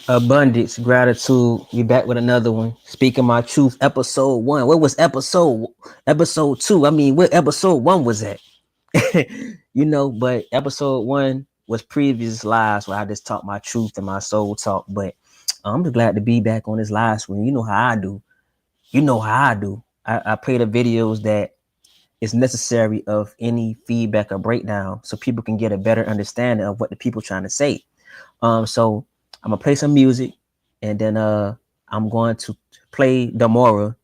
Abundance, gratitude. We back with another one. Speaking my truth, episode one. What was episode two? I mean, what episode one was that? But episode one was previous lives where I just talk my truth and my soul talk. But I'm just glad to be back on this live screen. You know how I do. You know how I do. I play the videos that is necessary of any feedback or breakdown so people can get a better understanding of what the people trying to say. So I'm gonna play some music, and then I'm going to play Demora.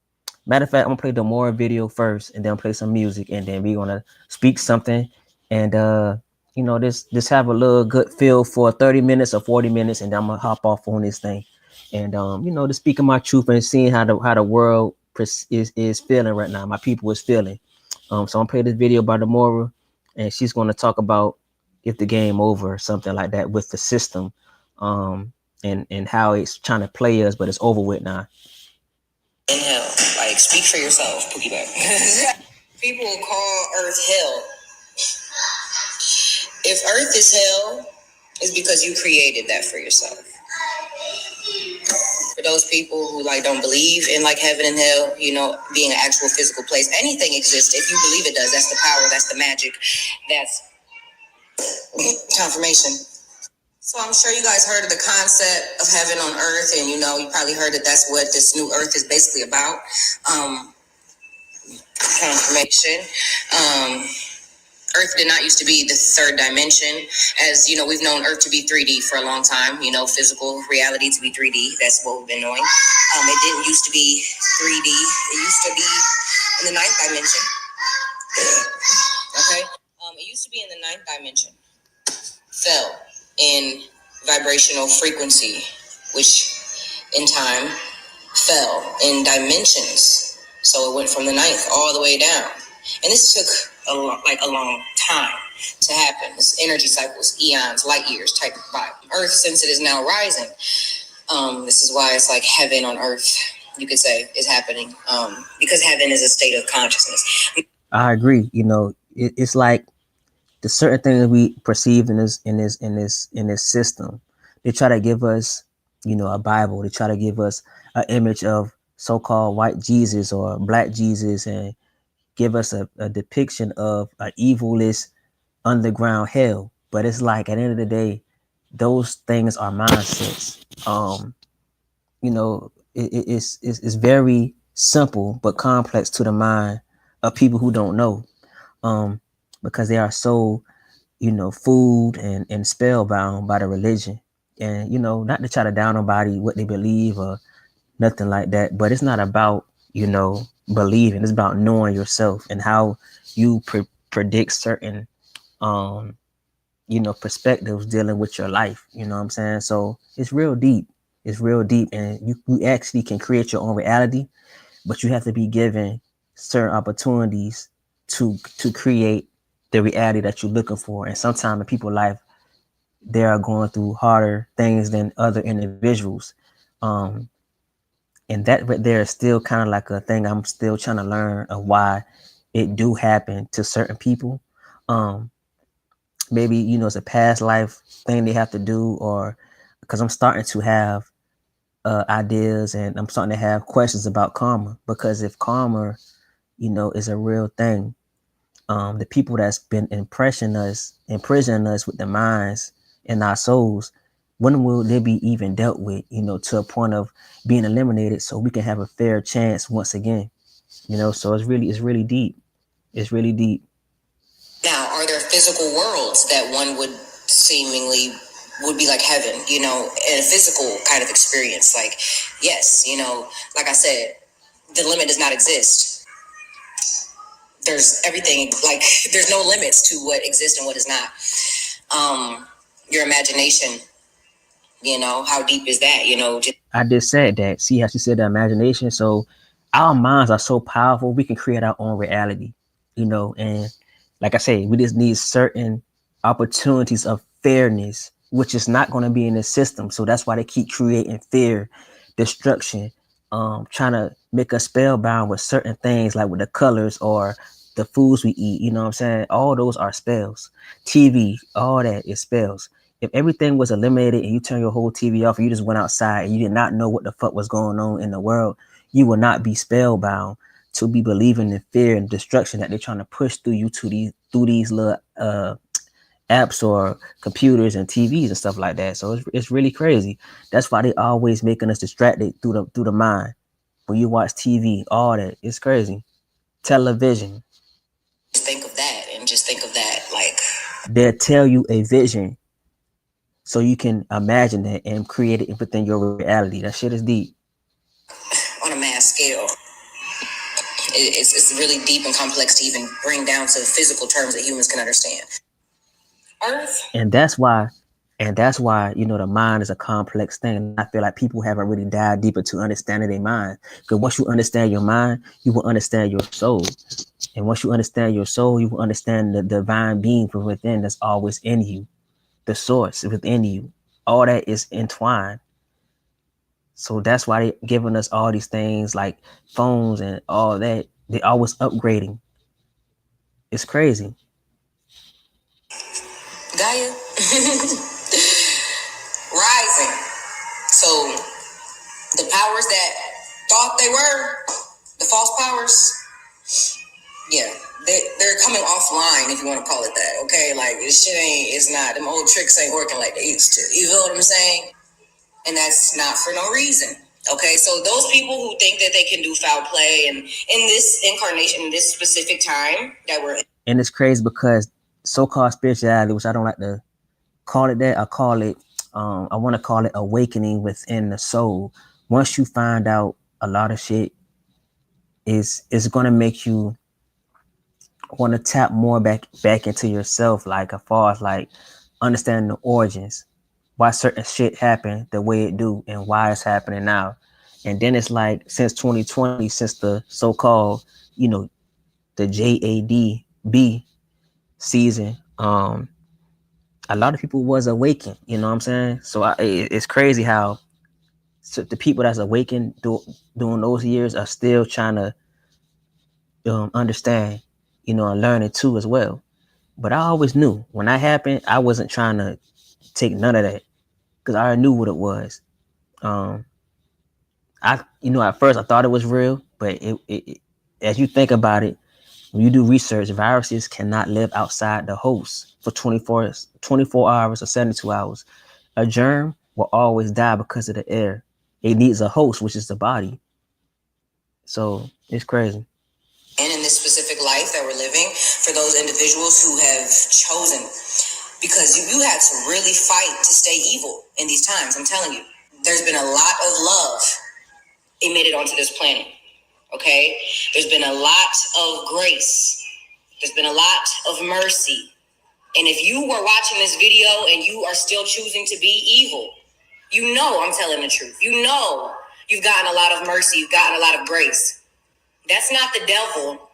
Matter of fact, I'm gonna play Demora video first, and then play some music, and then we're gonna speak something, and this have a little good feel for 30 minutes or 40 minutes, and then I'm gonna hop off on this thing, and to speak of my truth and seeing how the world is feeling right now, my people is feeling. So I'm gonna play this video by Demora, and she's gonna talk about if the game over or something like that with the system, and how it's trying to play us, but it's over with now. In hell, like speak for yourself, Pookie Bear. People call Earth hell. If Earth is hell, it's because you created that for yourself. For those people who don't believe in heaven and hell, being an actual physical place, anything exists if you believe it does. That's the power. That's the magic. That's confirmation. So I'm sure you guys heard of the concept of heaven on earth, and you probably heard that that's what this new earth is basically about. Confirmation. Earth did not used to be the third dimension. As we've known Earth to be 3D for a long time, physical reality to be 3D. That's what we've been knowing. It didn't used to be 3D. It used to be in the ninth dimension. Okay. It used to be in the ninth dimension. Fell in vibrational frequency, which in time fell in dimensions. So it went from the ninth all the way down. And this took a long time to happen. This energy cycles, eons, light years type of vibe. Earth, since it is now rising, this is why it's like heaven on earth, you could say, is happening. Because heaven is a state of consciousness. I agree. It's like the certain things we perceive in this system. They try to give us, a Bible. They try to give us an image of so-called white Jesus or black Jesus, and give us a depiction of an evilest underground hell. But it's like at the end of the day, those things are mindsets. It's very simple but complex to the mind of people who don't know, because they are so fooled and spellbound by the religion. And not to try to down nobody what they believe or nothing like that, but it's not about believing. It's about knowing yourself and how you predict certain perspectives dealing with your life. You know what I'm saying? So it's real deep. It's real deep, and you actually can create your own reality, but you have to be given certain opportunities to create the reality that you're looking for. And sometimes in people's life, they are going through harder things than other individuals. And that right there is still kind of like a thing I'm still trying to learn of why it do happen to certain people. Maybe it's a past life thing they have to do, or because I'm starting to have ideas, and I'm starting to have questions about karma. Because if karma is a real thing, the people that's been imprisoning us with the minds and our souls, when will they be even dealt with, to a point of being eliminated so we can have a fair chance once again? So it's really deep. It's really deep. Now, are there physical worlds that one would seemingly would be like heaven, in a physical kind of experience? Like, yes, like I said, the limit does not exist. There's everything, there's no limits to what exists and what is not. Your imagination, how deep is that? I just said that. See how she said the imagination? So our minds are so powerful, we can create our own reality, and like I say, we just need certain opportunities of fairness, which is not going to be in the system. So that's why they keep creating fear, destruction, trying to make us spellbound with certain things, like with the colors or the foods we eat. You know what I'm saying? All those are spells. TV, all that is spells. If everything was eliminated and you turn your whole TV off and you just went outside and you did not know what the fuck was going on in the world, you will not be spellbound to be believing in fear and destruction that they're trying to push through you to these little apps or computers and TVs and stuff like that. So it's really crazy. That's why they always making us distracted through the mind. When you watch TV, all that, it's crazy. Television. Just think of that and just think of that. Like, they'll tell you a vision so you can imagine it and create it within your reality. That shit is deep. On a mass scale. It's really deep and complex to even bring down to physical terms that humans can understand. Earth. And that's why, you know, the mind is a complex thing. And I feel like people haven't really dived deeper to understanding their mind. Because once you understand your mind, you will understand your soul. And once you understand your soul, you will understand the divine being from within that's always in you, the source within you. All that is entwined. So that's why they're giving us all these things like phones and all that. They're always upgrading. It's crazy. Gaia. Rising. So the powers that thought they were, the false powers, yeah, they're coming offline, if you want to call it that, okay? Like, this shit it's not, them old tricks ain't working like they used to. You feel what I'm saying? And that's not for no reason. Okay, so those people who think that they can do foul play and in this incarnation, in this specific time that we're in. And it's crazy because so-called spirituality, which I don't like to call it that, I call it, I want to call it awakening within the soul. Once you find out a lot of shit, it's going to make you want to tap more back into yourself, like as far as like understanding the origins, why certain shit happened the way it do and why it's happening now. And then it's like since 2020, since the so-called, you know, the JADB season, a lot of people was awakened, you know what I'm saying? So it's crazy how the people that's awakened during those years are still trying to understand, you know, and learn it too as well. But I always knew when that happened, I wasn't trying to take none of that because I already knew what it was. At first I thought it was real, but it as you think about it, when you do research, viruses cannot live outside the host for 24 hours or 72 hours. A germ will always die because of the air. It needs a host, which is the body. So it's crazy. And in this specific life that we're living, for those individuals who have chosen, because you had to really fight to stay evil in these times, I'm telling you. There's been a lot of love emitted onto this planet, okay? There's been a lot of grace. There's been a lot of mercy. And if you were watching this video and you are still choosing to be evil, you know I'm telling the truth. You know you've gotten a lot of mercy. You've gotten a lot of grace. That's not the devil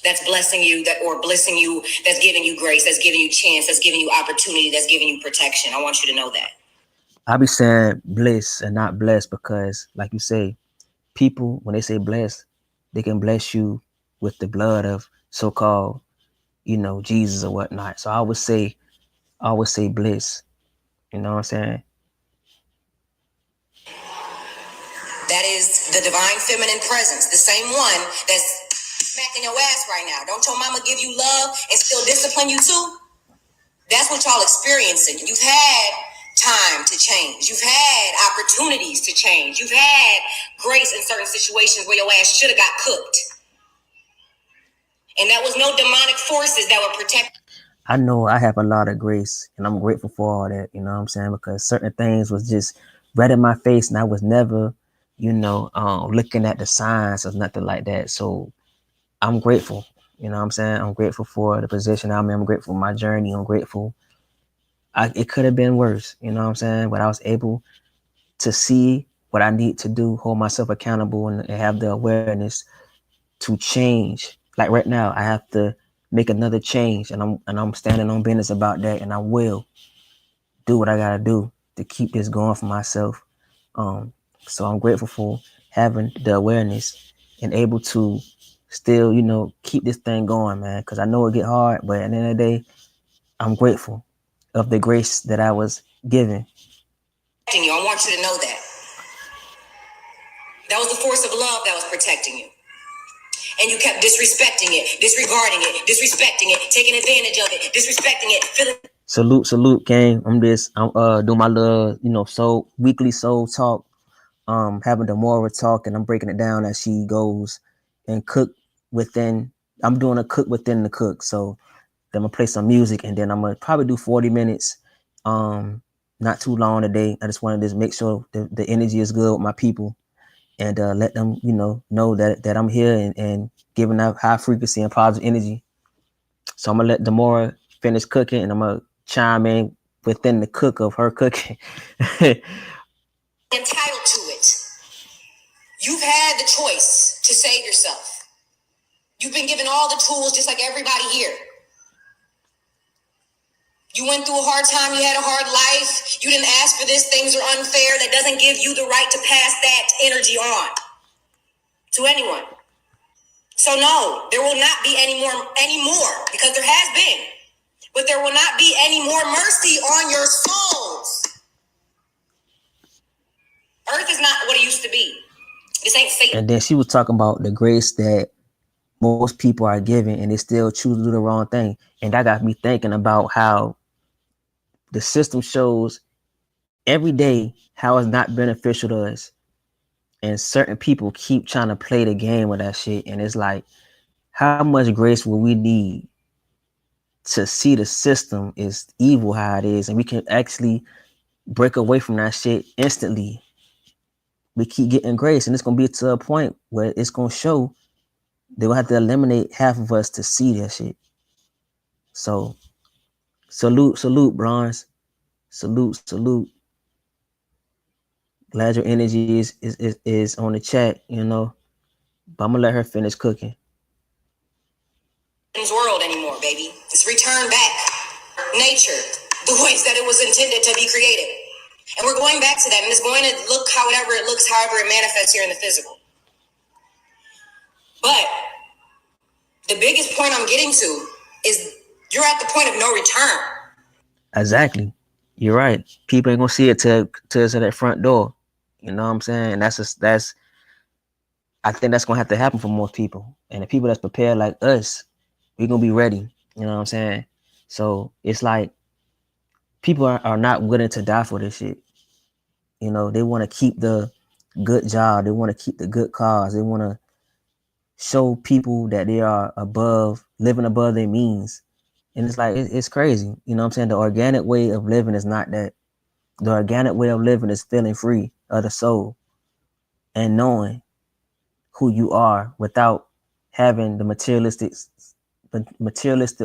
that's blessing you, or blessing you, that's giving you grace, that's giving you chance, that's giving you opportunity, that's giving you protection. I want you to know that. I be saying bliss and not blessed because, like you say, people, when they say blessed, they can bless you with the blood of so-called, you know, Jesus or whatnot. So I would say bliss. You know what I'm saying? That is the divine feminine presence, the same one that's smacking your ass right now. Don't your mama give you love and still discipline you too? That's what y'all experiencing. You've had time to change. You've had opportunities to change. You've had grace in certain situations where your ass should have got cooked. And that was no demonic forces that were protecting. I know I have a lot of grace and I'm grateful for all that, you know what I'm saying? Because certain things was just right in my face and I was never, you know, looking at the signs or nothing like that. So I'm grateful, you know what I'm saying? I'm grateful for the position I'm in. I'm grateful for my journey. I'm grateful. It could have been worse, you know what I'm saying? But I was able to see what I need to do, hold myself accountable and have the awareness to change. Like right now, I have to make another change and I'm standing on business about that and I will do what I gotta do to keep this going for myself. So I'm grateful for having the awareness and able to still, you know, keep this thing going, man. Cause I know it get hard, but at the end of the day, I'm grateful. of the grace that I was given. You, I want you to know that. That was the force of love that was protecting you. And you kept disrespecting it, disregarding it, disrespecting it, taking advantage of it, disrespecting it, feeling. Salute, gang. I'm doing my little, soul weekly soul talk. Having the moral talk, and I'm breaking it down as she goes and cook within. I'm doing a cook within the cook. So then I'm gonna play some music, and then I'm gonna probably do 40 minutes. Not too long today. I just wanted to make sure the energy is good with my people, and let them, know that I'm here and giving out high frequency and positive energy. So I'm gonna let Demora finish cooking, and I'm gonna chime in within the cook of her cooking. Entitled to it. You've had the choice to save yourself. You've been given all the tools just like everybody here. You went through a hard time. You had a hard life. You didn't ask for this. Things are unfair. That doesn't give you the right to pass that energy on to anyone. So no, there will not be any more, because there has been, but there will not be any more mercy on your souls. Earth is not what it used to be. This ain't Satan. And then she was talking about the grace that most people are given, and they still choose to do the wrong thing. And that got me thinking about how the system shows every day how it's not beneficial to us. And certain people keep trying to play the game with that shit. And it's like, how much grace will we need to see the system is evil how it is, and we can actually break away from that shit instantly? We keep getting grace, and it's gonna be to a point where it's gonna show they will have to eliminate half of us to see that shit. So salute, Bronze. Salute. Glad your energy is on the chat, But I'm gonna let her finish cooking. World anymore, baby. It's returned back. Nature, the ways that it was intended to be created. And we're going back to that, and it's going to look however it looks, however it manifests here in the physical. But the biggest point I'm getting to is you're at the point of no return. Exactly. You're right. People ain't gonna see it to that front door. You know what I'm saying? And I think that's gonna have to happen for most people. And the people that's prepared like us, we're gonna be ready. You know what I'm saying? So it's like people are not willing to die for this shit. They want to keep the good job. They want to keep the good cause. They want to show people that they are living above their means. And it's like, it's crazy. You know what I'm saying? The organic way of living is not that. The organic way of living is feeling free of the soul and knowing who you are without having the materialistic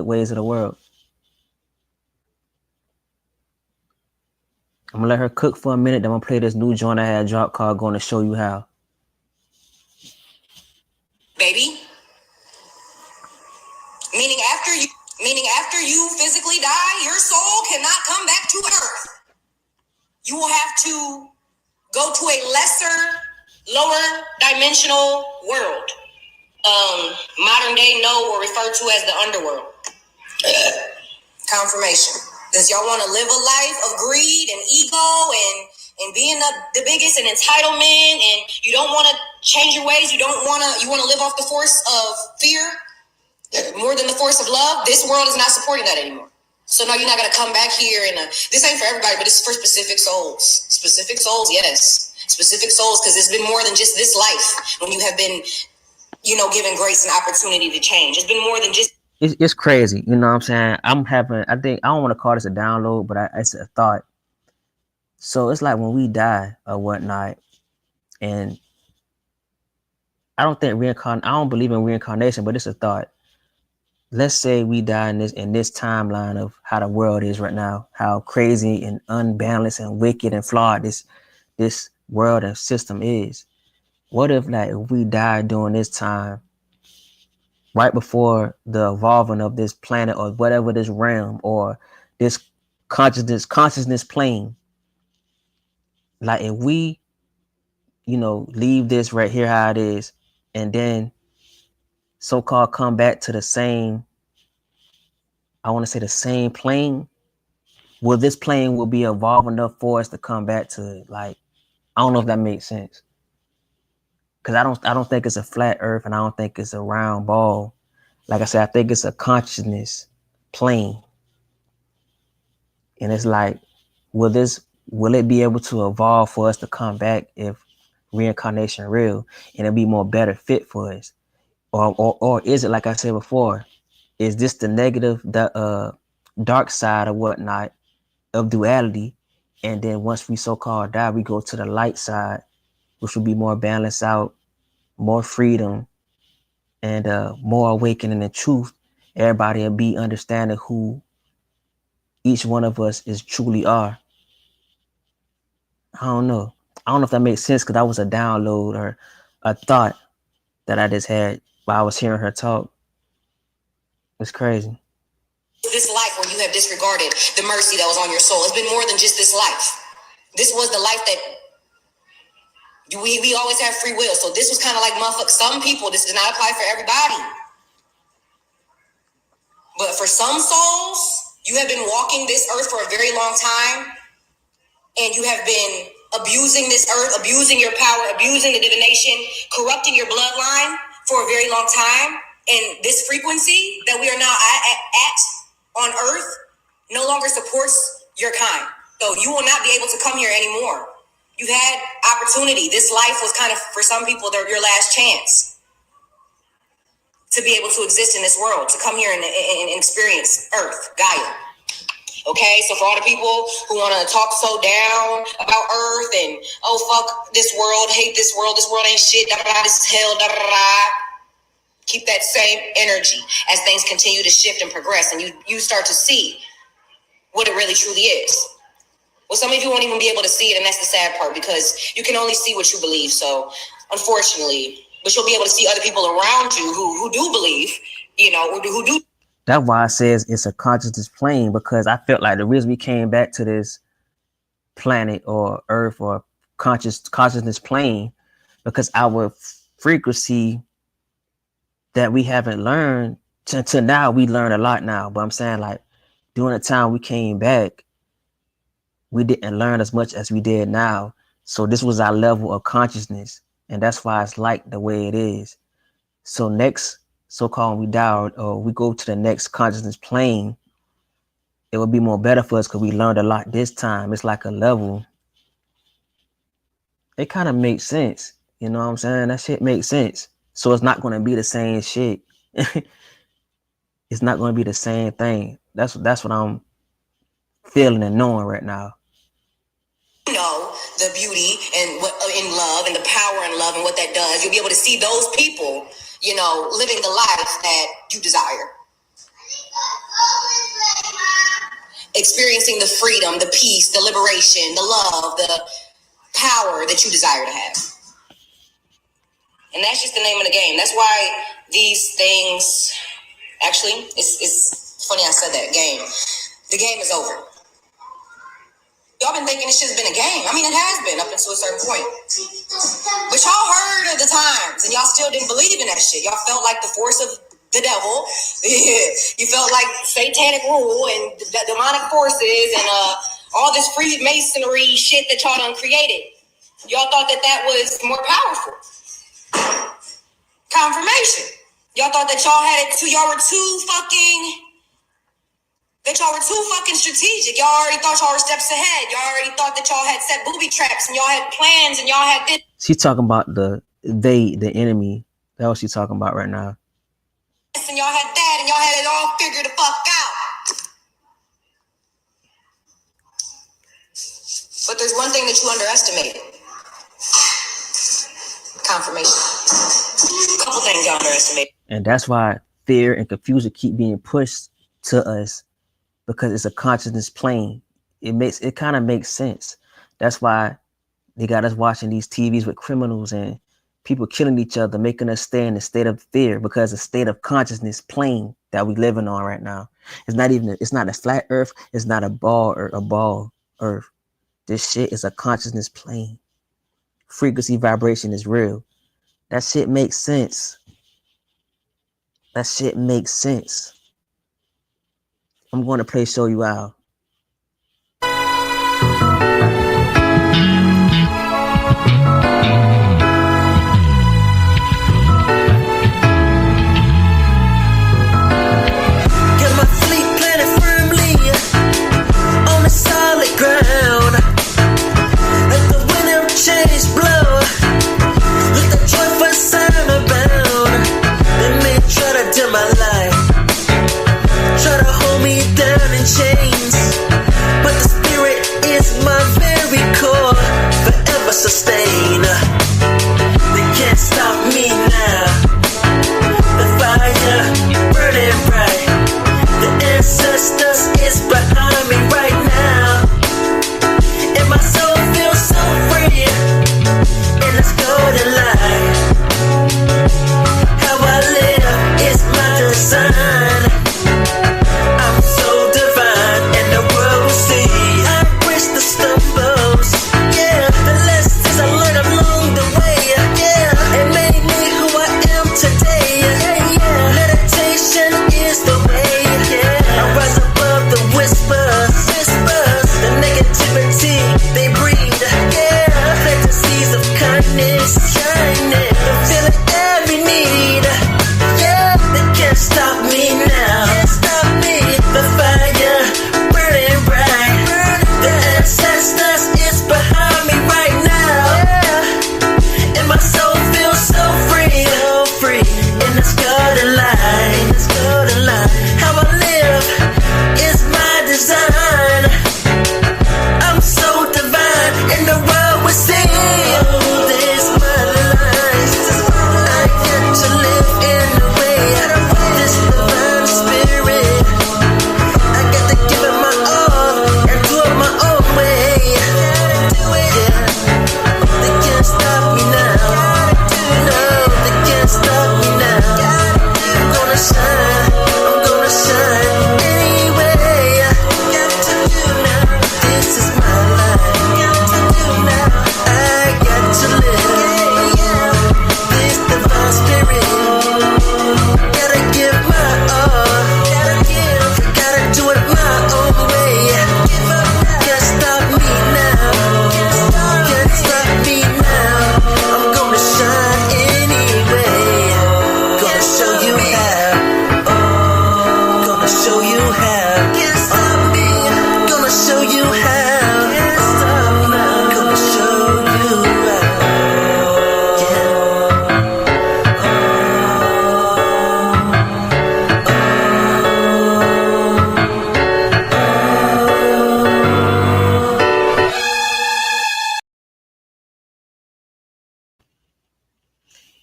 ways of the world. I'm gonna let her cook for a minute. Then I'm gonna play this new joint I had dropped called "Gonna Show You How." Baby, meaning after you physically die, your soul cannot come back to earth. You will have to go to a lesser, lower dimensional world. Modern day know or referred to as the underworld. Confirmation. Does y'all want to live a life of greed and ego and being the biggest and entitlement, and you don't want to change your ways? You want to live off the force of fear more than the force of love? This world is not supporting that anymore. So no, you're not going to come back here and this ain't for everybody, but it's for specific souls. Specific souls, yes. Specific souls, because it's been more than just this life when you have been, given grace and opportunity to change. It's been more than just... It's crazy, you know what I'm saying? I don't want to call this a download, but it's a thought. So it's like when we die or whatnot, and I don't believe in reincarnation, but it's a thought. Let's say we die in this timeline of how the world is right now, how crazy and unbalanced and wicked and flawed this world and system is. What if we died during this time, right before the evolving of this planet or whatever, this realm or this consciousness plane? Like if we, leave this right here how it is, and then so-called come back to the same, I want to say the same plane, will this plane will be evolved enough for us to come back to it? Like, I don't know if that makes sense. Cause I don't think it's a flat earth and I don't think it's a round ball. Like I said, I think it's a consciousness plane. And it's like, will it be able to evolve for us to come back if reincarnation real and it'll be more better fit for us? Or is it, like I said before, is this the negative, the dark side or whatnot of duality? And then once we so-called die, we go to the light side, which will be more balanced out, more freedom, and more awakening in truth. Everybody will be understanding who each one of us is truly are. I don't know. I don't know if that makes sense because that was a download or a thought that I just had while I was hearing her talk. It's crazy. This life where you have disregarded the mercy that was on your soul. It's been more than just this life. This was the life that we always have free will. So this was kind of like some people, this does not apply for everybody. But for some souls, you have been walking this earth for a very long time, and you have been abusing this earth, abusing your power, abusing the divination, corrupting your bloodline for a very long time. And this frequency that we are now at on earth no longer supports your kind. So you will not be able to come here anymore. You had opportunity. This life was kind of, for some people, your last chance to be able to exist in this world, to come here and experience Earth, Gaia. Okay, so for all the people who want to talk so down about Earth and, oh, fuck this world, hate this world ain't shit, da, da, da, this is hell, da, da, da, keep that same energy as things continue to shift and progress, and you start to see what it really truly is. Well, some of you won't even be able to see it, and that's the sad part, because you can only see what you believe. So, unfortunately, but you'll be able to see other people around you who do believe, who do. That's why it says it's a consciousness plane, because I felt like the reason we came back to this planet or Earth or consciousness plane, because our frequency that we haven't learned until now, we learn a lot now. But I'm saying, like, during the time we came back, we didn't learn as much as we did now. So this was our level of consciousness. And that's why it's like the way it is. So next, so-called we die or we go to the next consciousness plane, it would be more better for us because we learned a lot this time. It's like a level. It kind of makes sense. You know what I'm saying? That shit makes sense. So it's not going to be the same shit. It's not going to be the same thing. That's what I'm feeling and knowing right now. The beauty and what in love and the power in love and what that does. You'll be able to see those people, living the life that you desire. Experiencing the freedom, the peace, the liberation, the love, the power that you desire to have. And that's just the name of the game. That's why these things, actually, it's funny I said that, game. The game is over. Y'all been thinking this shit's been a game. I mean, it has been up until a certain point. But y'all heard of the times, and y'all still didn't believe in that shit. Y'all felt like the force of the devil. You felt like satanic rule and demonic forces and all this Freemasonry shit that y'all done created. Y'all thought that was more powerful. Confirmation. Y'all thought that y'all had it too. Y'all were too fucking strategic. Y'all already thought y'all were steps ahead. Y'all already thought that y'all had set booby traps and y'all had plans and y'all had this. She's talking about the enemy. That's what she's talking about right now. And y'all had that and y'all had it all figured the fuck out. But there's one thing that you underestimated. Confirmation. A couple things y'all underestimated. And that's why fear and confusion keep being pushed to us, because it's a consciousness plane. It kind of makes sense. That's why they got us watching these TVs with criminals and people killing each other, making us stay in a state of fear, because the state of consciousness plane that we living on right now. It's not a flat earth. It's not a ball earth. This shit is a consciousness plane. Frequency vibration is real. That shit makes sense. That shit makes sense. I'm going to show you out.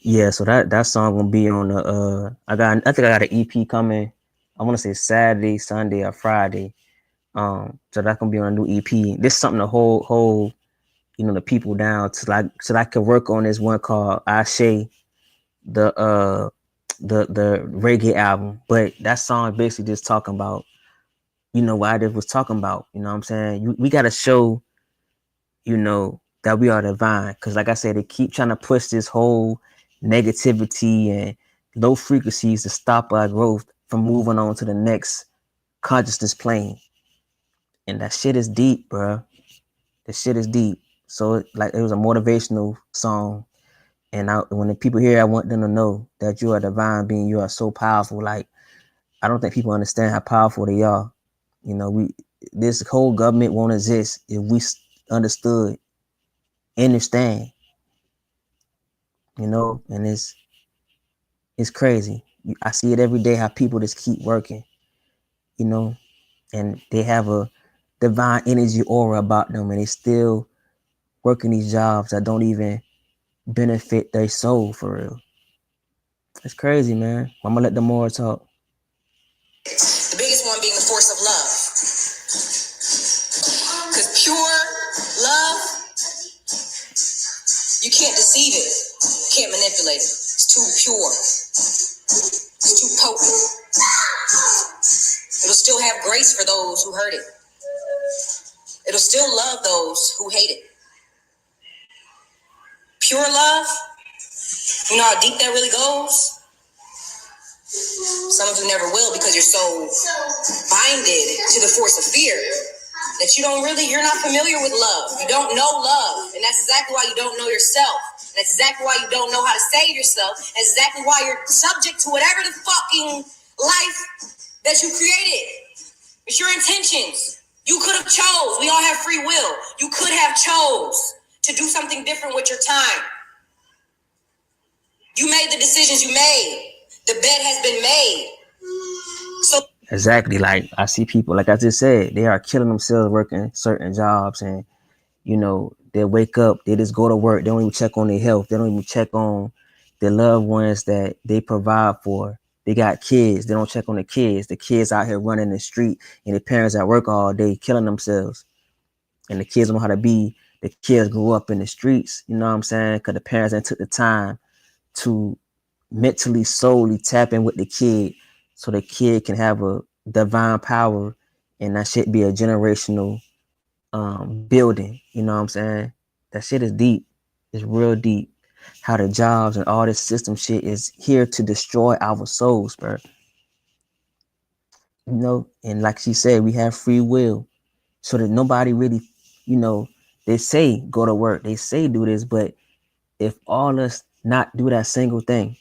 Yeah, so that song gonna be on the I think I got an EP coming. I want to say Saturday, Sunday, or Friday. So that's gonna be on a new EP. This is something to hold the people down to like so that I could work on this one called Ashe, the the reggae album. But that song basically just talking about what I just was talking about. You know what I'm saying? We gotta show that we are divine. Because, like I said, they keep trying to push this whole negativity and low frequencies to stop our growth from moving on to the next consciousness plane. And that shit is deep, bro. The shit is deep. So, like, it was a motivational song. And when the people hear, I want them to know that you are a divine being. You are so powerful. Like, I don't think people understand how powerful they are. This whole government won't exist if we understand, and it's crazy. I see it every day how people just keep working, you know, and they have a divine energy aura about them, and they still working these jobs that don't even benefit their soul for real. It's crazy, man. I'm gonna let the more talk. The biggest one being the force of love. Because pure love, you can't deceive it, you can't manipulate it. It's too pure, it's too potent. It'll still have grace for those who hurt it. It'll still love those who hate it. Pure love, you know how deep that really goes? Some of you never will because you're so binded to the force of fear that you're not familiar with love. You don't know love. And that's exactly why you don't know yourself. That's exactly why you don't know how to save yourself. That's exactly why you're subject to whatever the fucking life that you created. It's your intentions. You could have chose. We all have free will. You could have chose to do something different with your time. You made the decisions you made. The bed has been made. So Exactly. Like I see people, like I just said, they are killing themselves working certain jobs, and they wake up, they just go to work, they don't even check on their health, they don't even check on their loved ones that they provide for. They got kids, they don't check on the kids out here running the street, and the parents at work all day killing themselves. And the kids don't know how to be. The kids grew up in the streets, you know what I'm saying? Because the parents then took the time to mentally, solely tap in with the kid so the kid can have a divine power, and that should be a generational building. You know what I'm saying? That shit is deep. It's real deep. How the jobs and all this system shit is here to destroy our souls, bro. And like she said, we have free will. So that nobody really, they say go to work, they say do this, but if all us not do that single thing,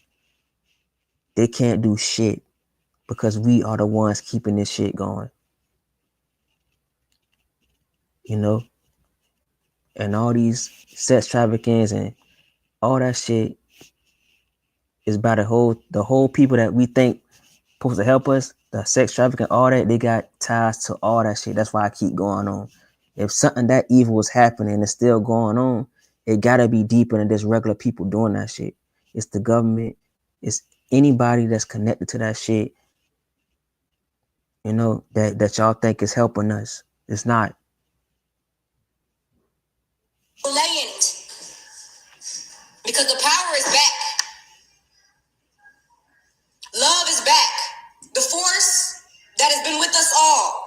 they can't do shit because we are the ones keeping this shit going. You know? And all these sex traffickings and all that shit is by the whole people that we think supposed to help us, the sex trafficking, all that, they got ties to all that shit. That's why I keep going on. If something that evil is happening and it's still going on, it gotta be deeper than just regular people doing that shit. It's the government, it's anybody that's connected to that shit, that y'all think is helping us. It's not. lay in it. Because the power is back. Love is back. The force that has been with us all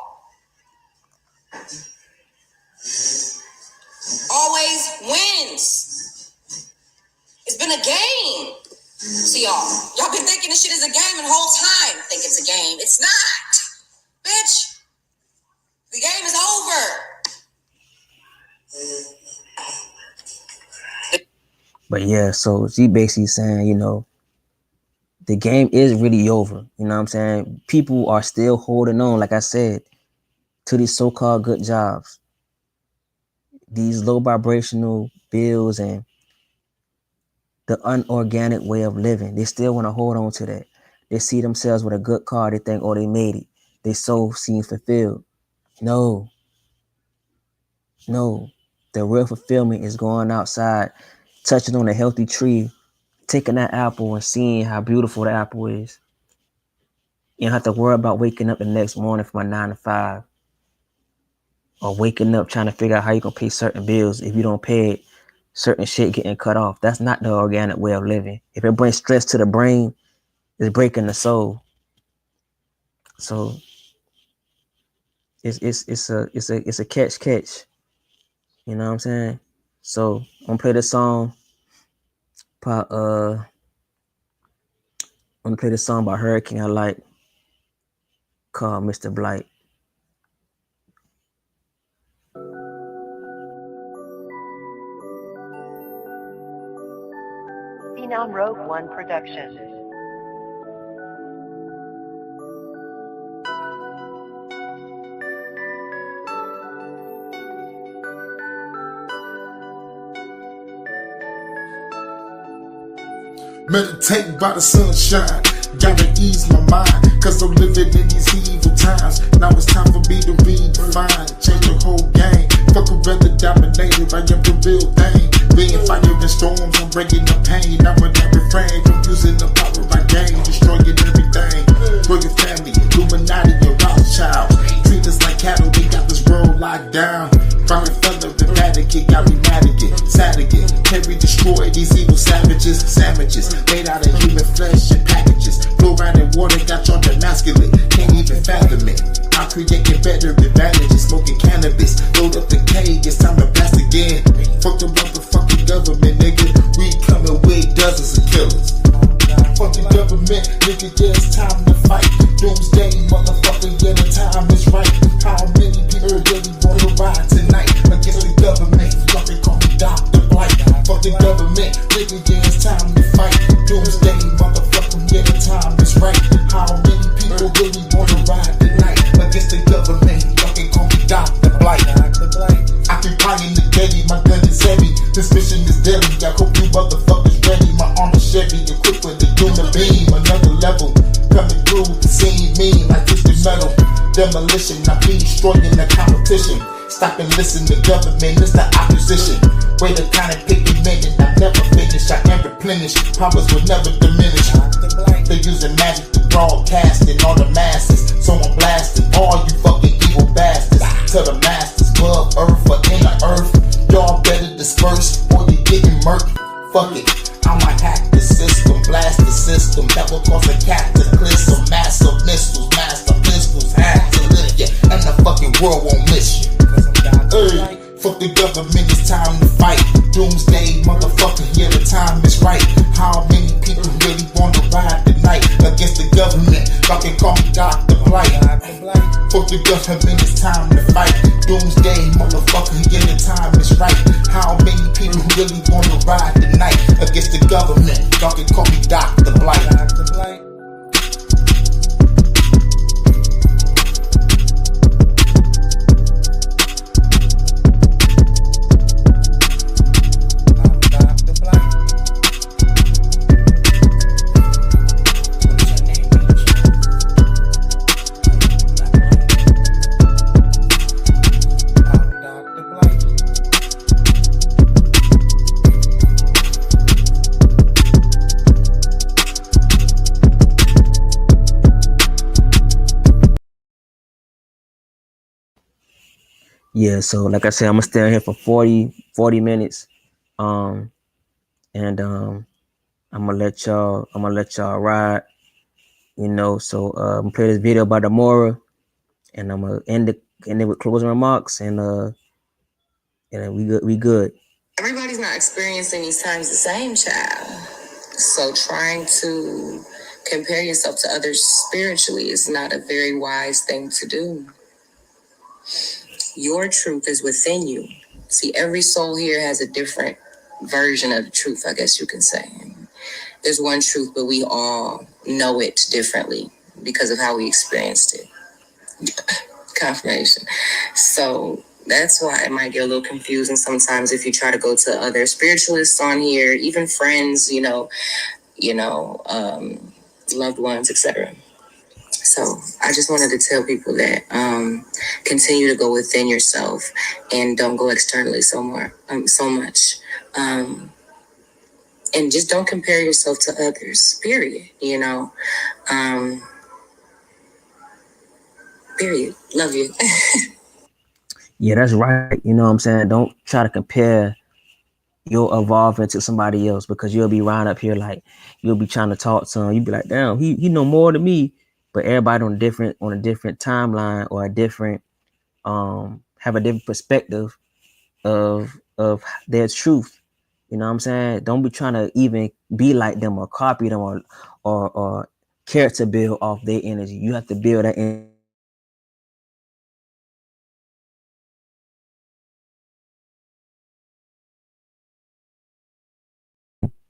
always wins. It's been a game. See y'all been thinking this shit is a game and the whole time think it's a game. It's not. Bitch. The game is over. But yeah, so she basically saying, the game is really over. You know what I'm saying? People are still holding on, like I said, to these so-called good jobs, these low vibrational bills, and the unorganic way of living. They still want to hold on to that. They see themselves with a good car. They think, oh, they made it. Their soul seems fulfilled. No. The real fulfillment is going outside, touching on a healthy tree, taking that apple and seeing how beautiful the apple is. You don't have to worry about waking up the next morning from my 9 to 5, or waking up trying to figure out how you're gonna pay certain bills. If you don't pay it, certain shit getting cut off. That's not the organic way of living. If it brings stress to the brain, it's breaking the soul. So it's a catch. You know what I'm saying? So I'm gonna play this song. I'm gonna play this song by Hurricane I like, called Mr. Blight. Phenom Rogue One Production. Meditate by the sunshine, gotta ease my mind, cause I'm living in these evil times. Now it's time for me to redefine, change the whole game. Fuck a brother dominated, I am the real thing. Being fire in storms, I'm breaking the pain. Now when I refrain from using the power I gain, destroying everything. For your family, Illuminati, your Rothschild. Treat us like cattle, we got this world locked down. Foreign fella, the Vatican, got me mad again, sad again. Can we destroy these evil savages? Sandwiches made out of human flesh and packages. Fluoride and water got y'all emasculate. Can't even fathom it. I'm creating better advantages. Smoking cannabis, load up the K, it's time to blast again. Fuck the motherfucking government, nigga. We coming with dozens of killers. Fuck the government, nigga, yeah, it's time to fight. Doomsday, motherfucker, yeah, the time is right. How many people really wanna ride tonight against the government? Fucking call me Dr. Blight. Fuck the government, nigga, yeah, it's time to fight. Doomsday, motherfucker, yeah, the time is right. How many people really wanna ride tonight against the government? Fucking call me Dr. Blight. Occupying the daily, my gun is heavy. This mission is deadly. I hope you motherfuckers ready. My arm is Chevy, equipped with the beam. Another level, coming through the scene, mean like twisted metal. Demolition, I be destroying the competition. Stop and listen, the government is the opposition. Way to kind of pick a minute, I never finish, I am replenished. Powers will never diminish. They're using magic to broadcast in all the masses. So I'm blasting all you fucking evil bastards to the masters, above earth or in the earth. Y'all better disperse or you're getting murked. Fuck it, I might hack the system, blast the system. That will cause a cataclysm. Massive missiles, master pistols, have to live ya, and the fucking world won't miss you. Hey, fuck the government, it's time to fight. Doomsday, motherfucker, yeah, the time is right. How many people really wanna ride tonight against the government? Y'all can call me Dr. Blight. Fuck the government, it's time to fight. Doomsday, motherfucker, yeah, the time is right. How many people really wanna ride tonight against the government? Y'all can call me Dr. Blight. Yeah, so like I said, I'm gonna stay here for 40 minutes. And I'm gonna let y'all ride, you know. So I'm gonna play this video by Demora, and I'm gonna end it with closing remarks, and we good. Everybody's not experiencing these times the same, child. So trying to compare yourself to others spiritually is not a very wise thing to do. Your truth is within you. See, every soul here has a different version of the truth, I guess you can say. There's one truth, but we all know it differently because of how we experienced it. Confirmation. So that's why it might get a little confusing sometimes if you try to go to other spiritualists on here, even friends, loved ones, etc. So I just wanted to tell people that continue to go within yourself and don't go externally so much. and just don't compare yourself to others, period. Period. Love you. Yeah, that's right. You know what I'm saying? Don't try to compare your evolving to somebody else, because you'll be right up here like you'll be trying to talk to him. You'll be like, damn, he know more than me. But everybody on a different timeline, or a different have a different perspective of their truth. You know what I'm saying? Don't be trying to even be like them or copy them, or character build off their energy. You have to build that in.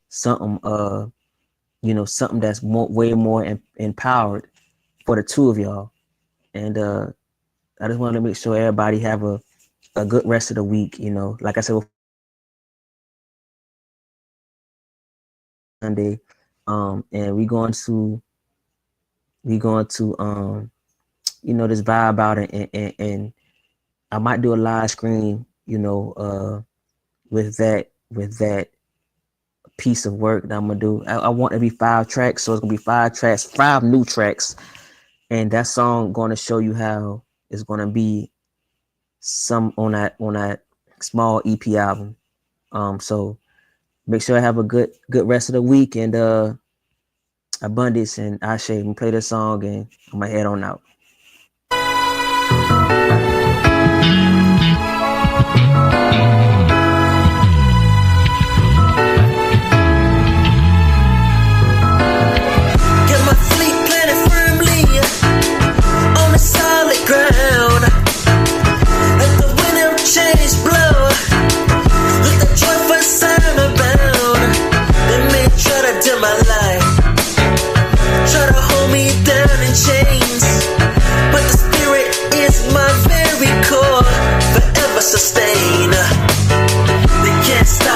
Something something that's way more empowered for the two of y'all. And I just want to make sure everybody have a good rest of the week. Like I said, Sunday, and we going to this vibe out, and I might do a live stream, with that piece of work that I'm gonna do. I want it to be 5 tracks, so it's gonna be 5 tracks, 5 new tracks, and that song going to show you how it's gonna be some on that small EP album. So make sure I have a good rest of the week, and Abundance and Ashe. I'm gonna play this song and I'm gonna head on out. Sustain. They can't stop.